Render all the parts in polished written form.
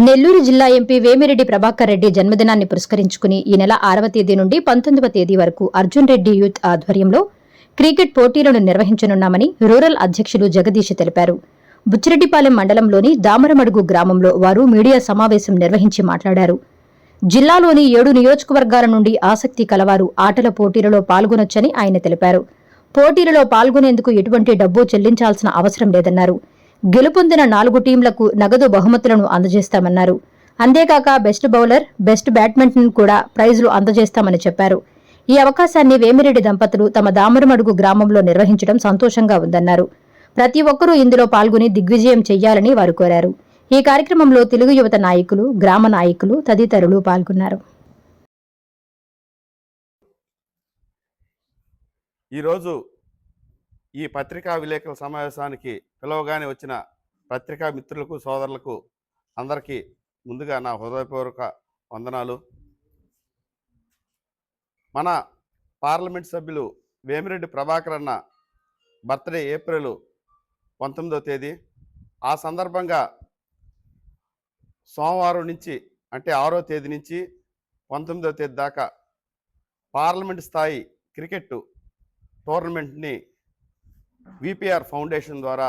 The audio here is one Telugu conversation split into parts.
నెల్లూరు జిల్లా ఎంపీ వేమిరెడ్డి ప్రభాకర్ రెడ్డి జన్మదినాన్ని పురస్కరించుకుని ఈ నెల 6వ తేదీ నుండి 19వ తేదీ వరకు అర్జున్ రెడ్డి యూత్ ఆధ్వర్యంలో క్రికెట్ పోటీలను నిర్వహించనున్నామని రూరల్ అధ్యక్షులు జగదీష్ తెలిపారు. బుచ్చిరెడ్డిపాలెం మండలంలోని దామరమడుగు గ్రామంలో వారు మీడియా సమావేశం నిర్వహించి మాట్లాడారు. జిల్లాలోని 7 నియోజకవర్గాల నుండి ఆసక్తి కలవారు ఆటల పోటీలలో పాల్గొనొచ్చని ఆయన తెలిపారు. పోటీలలో పాల్గొనేందుకు ఎటువంటి డబ్బు చెల్లించాల్సిన అవసరం లేదన్నారు. గెలుపొందిన 4 టీంలకు నగదు బహుమతులను అందజేస్తామన్నారు. అంతేకాక బెస్ట్ బౌలర్, బెస్ట్ బ్యాట్స్మెన్ కూడా ప్రైజులు అందజేస్తామని చెప్పారు. ఈ అవకాశాన్ని వేమిరెడ్డి దంపతులు తమ దామరమడుగు గ్రామంలో నిర్వహించడం సంతోషంగా ఉందన్నారు. ప్రతి ఒక్కరూ ఇందులో పాల్గొని దిగ్విజయం చెయ్యాలని వారు కోరారు. ఈ కార్యక్రమంలో తెలుగు యువత నాయకులు, గ్రామ నాయకులు తదితరులు పాల్గొన్నారు. ఈరోజు ఈ పత్రికా విలేకరుల సమావేశానికి పిలవగానే వచ్చిన పత్రికా మిత్రులకు, సోదరులకు అందరికీ ముందుగా నా హృదయపూర్వక వందనాలు. మన పార్లమెంట్ సభ్యులు వేమిరెడ్డి ప్రభాకర్ అన్న బర్త్డే ఏప్రిల్ 19వ తేదీ. ఆ సందర్భంగా సోమవారం నుంచి అంటే 6వ తేదీ నుంచి 19వ తేదీ దాకా పార్లమెంట్ స్థాయి క్రికెట్ టోర్నమెంట్ని విపిఆర్ ఫౌండేషన్ ద్వారా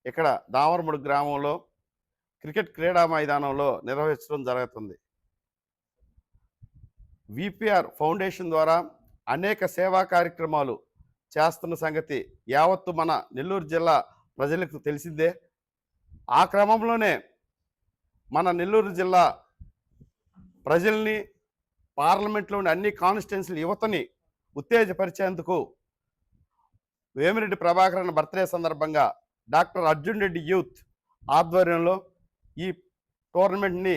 ఇక్కడ దామరమడుగు గ్రామంలో క్రికెట్ క్రీడా మైదానంలో నిర్వహించడం జరుగుతుంది. విపిఆర్ ఫౌండేషన్ ద్వారా అనేక సేవా కార్యక్రమాలు చేస్తున్న సంగతి యావత్తు మన నెల్లూరు జిల్లా ప్రజలకు తెలిసిందే. ఆ క్రమంలోనే మన నెల్లూరు జిల్లా ప్రజల్ని, పార్లమెంట్లోని అన్ని కాన్స్టిట్యున్సీల యువతని ఉత్తేజపరిచేందుకు వేమిరెడ్డి ప్రభాకర్ అన్న బర్త్డే సందర్భంగా డాక్టర్ అర్జున్ రెడ్డి యూత్ ఆధ్వర్యంలో ఈ టోర్నమెంట్ని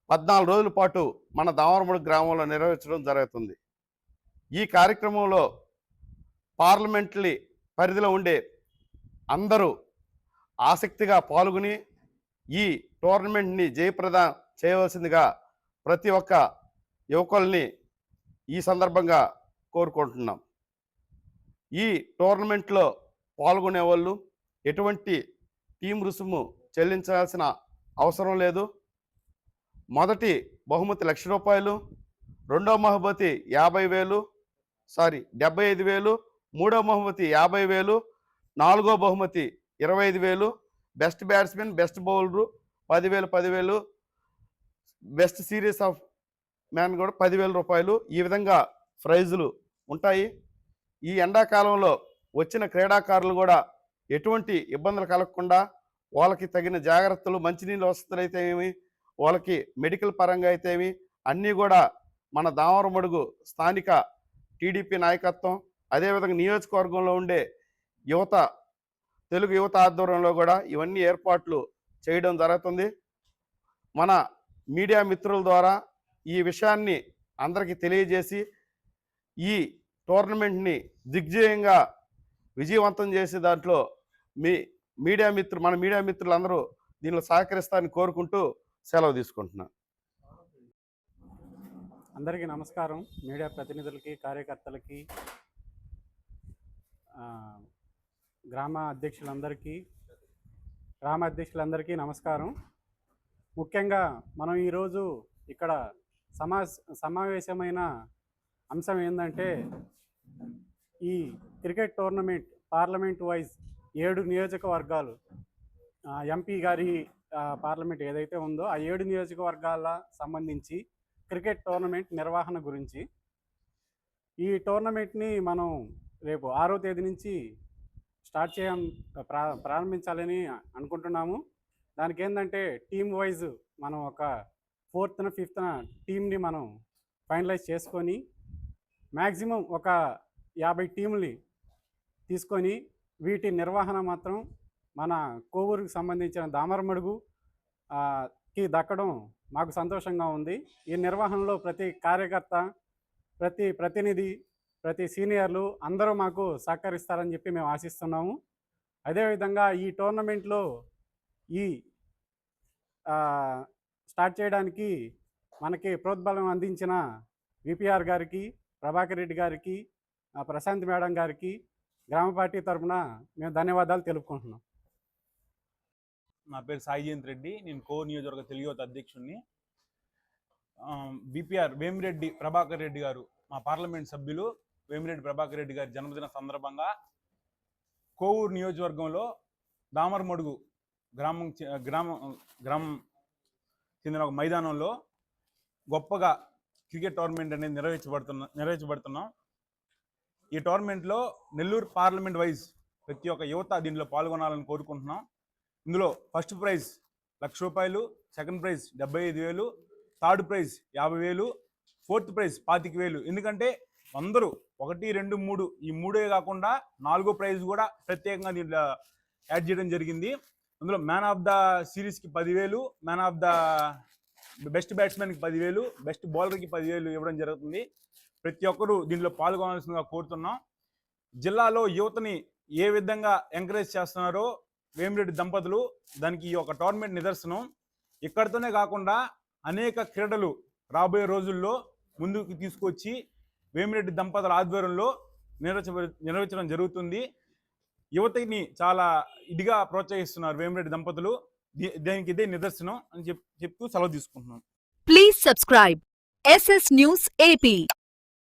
14 రోజుల పాటు మన దామరమడుగు గ్రామంలో నిర్వహించడం జరుగుతుంది. ఈ కార్యక్రమంలో పార్లమెంట్లీ పరిధిలో ఉండే అందరూ ఆసక్తిగా పాల్గొని ఈ టోర్నమెంట్ని జయప్రదం చేయవలసిందిగా ప్రతి ఒక్క యువకుల్ని ఈ సందర్భంగా కోరుకుంటున్నాం. ఈ టోర్నమెంట్లో పాల్గొనే వాళ్ళు ఎటువంటి టీం రుసుము చెల్లించాల్సిన అవసరం లేదు. మొదటి బహుమతి ₹1,00,000, రెండో బహుమతి 75,000, మూడో బహుమతి 50,000, నాలుగో బహుమతి 25,000, best batsmen, best bowler 10,000, best series of man కూడా ₹10,000. ఈ విధంగా ప్రైజులు ఉంటాయి. ఈ ఎండాకాలంలో వచ్చిన క్రీడాకారులు కూడా ఎటువంటి ఇబ్బందులు కలగకుండా వాళ్ళకి తగిన జాగ్రత్తలు, మంచినీళ్ళ వసతులు అయితే ఏమి, వాళ్ళకి మెడికల్ పరంగా అయితే ఏమి అన్నీ కూడా మన దామరమడుగు స్థానిక టీడీపీ నాయకత్వం, అదేవిధంగా నియోజకవర్గంలో ఉండే యువత, తెలుగు యువత ఆధ్వర్యంలో కూడా ఇవన్నీ ఏర్పాట్లు చేయడం జరుగుతుంది. మన మీడియా మిత్రుల ద్వారా ఈ విషయాన్ని అందరికీ తెలియజేసి ఈ టోర్నమెంట్ని దిగ్విజయంగా విజయవంతం చేసే దాంట్లో మన మీడియా మిత్రులందరూ దీనిలో సహకరిస్తారని కోరుకుంటూ సెలవు తీసుకుంటున్నాను. అందరికీ నమస్కారం. మీడియా ప్రతినిధులకి, కార్యకర్తలకి, గ్రామ అధ్యక్షులందరికీ నమస్కారం. ముఖ్యంగా మనం ఈరోజు ఇక్కడ సమావేశమైన అంశం ఏంటంటే, ఈ క్రికెట్ టోర్నమెంట్ పార్లమెంట్ వైజ్ 7 నియోజకవర్గాలు, ఎంపీ గారి పార్లమెంట్ ఏదైతే ఉందో ఆ 7 నియోజకవర్గాల సంబంధించి క్రికెట్ టోర్నమెంట్ నిర్వహణ గురించి. ఈ టోర్నమెంట్ని మనం రేపు 6వ తేదీ నుంచి ప్రారంభించాలని అనుకుంటున్నాము. దానికి ఏంటంటే టీమ్ వైజ్ మనం ఒక 4th, 5th టీంని మనం ఫైనలైజ్ చేసుకొని మ్యాక్సిమం ఒక 50 టీంని తీసుకొని వీటి నిర్వహణ మాత్రం మన కోవూరుకి సంబంధించిన దామరమడుగుకి దక్కడం మాకు సంతోషంగా ఉంది. ఈ నిర్వహణలో ప్రతి కార్యకర్త, ప్రతి ప్రతినిధి, ప్రతి సీనియర్లు అందరూ మాకు సహకరిస్తారని చెప్పి మేము ఆశిస్తున్నాము. అదేవిధంగా ఈ టోర్నమెంట్లో స్టార్ట్ చేయడానికి మనకి ప్రోద్బలం అందించిన విపిఆర్ గారికి, ప్రభాకర్ రెడ్డి గారికి, ప్రశాంత్ మేడం గారికి గ్రామ పార్టీ తరఫున మేము ధన్యవాదాలు తెలుపుకుంటున్నాం. నా పేరు సాయి జయంత్ రెడ్డి. నేను కోవూరు నియోజకవర్గ తెలుగు యువత అధ్యక్షుడిని. బీపీఆర్ వేమిరెడ్డి ప్రభాకర్ రెడ్డి గారు, మా పార్లమెంట్ సభ్యులు వేమిరెడ్డి ప్రభాకర్ రెడ్డి గారి జన్మదిన సందర్భంగా కోవూరు నియోజకవర్గంలో దామరమడుగు గ్రామం చెందిన ఒక మైదానంలో గొప్పగా క్రికెట్ టోర్నమెంట్ అనేది నిర్వహించబడుతున్నాం. ఈ టోర్నమెంట్లో నెల్లూరు పార్లమెంట్ వైజ్ ప్రతి ఒక్క యువత దీనిలో పాల్గొనాలని కోరుకుంటున్నాం. ఇందులో ఫస్ట్ ప్రైజ్ 1,00,000 రూపాయలు, second prize 75,000, third prize 50,000, fourth prize 25,000. ఎందుకంటే అందరూ 1, 2, 3 ఈ మూడే కాకుండా 4వ ప్రైజ్ కూడా ప్రత్యేకంగా దీంట్లో యాడ్ చేయడం జరిగింది. అందులో మ్యాన్ ఆఫ్ ద సిరీస్కి 10,000, మ్యాన్ ఆఫ్ ద బెస్ట్ బ్యాట్స్మెన్కి 10,000, బెస్ట్ బౌలర్కి 10,000 ఇవ్వడం జరుగుతుంది. ప్రతి ఒక్కరూ దీంట్లో పాల్గొనాల్సిందిగా కోరుతున్నాం. జిల్లాలో యువతని ఏ విధంగా ఎంకరేజ్ చేస్తున్నారో వేమిరెడ్డి దంపతులు, దానికి ఈ యొక్క టోర్నమెంట్ నిదర్శనం. ఇక్కడితోనే కాకుండా అనేక క్రీడలు రాబోయే రోజుల్లో ముందుకు తీసుకొచ్చి వేమిరెడ్డి దంపతుల ఆధ్వర్యంలో నిర్వహించడం జరుగుతుంది. యువతని చాలా ఇదిగా ప్రోత్సహిస్తున్నారు వేమిరెడ్డి దంపతులు. దానికి ఇదే నిదర్శనం అని చెప్తూ సెలవు తీసుకుంటున్నాం. Please subscribe SS News AP.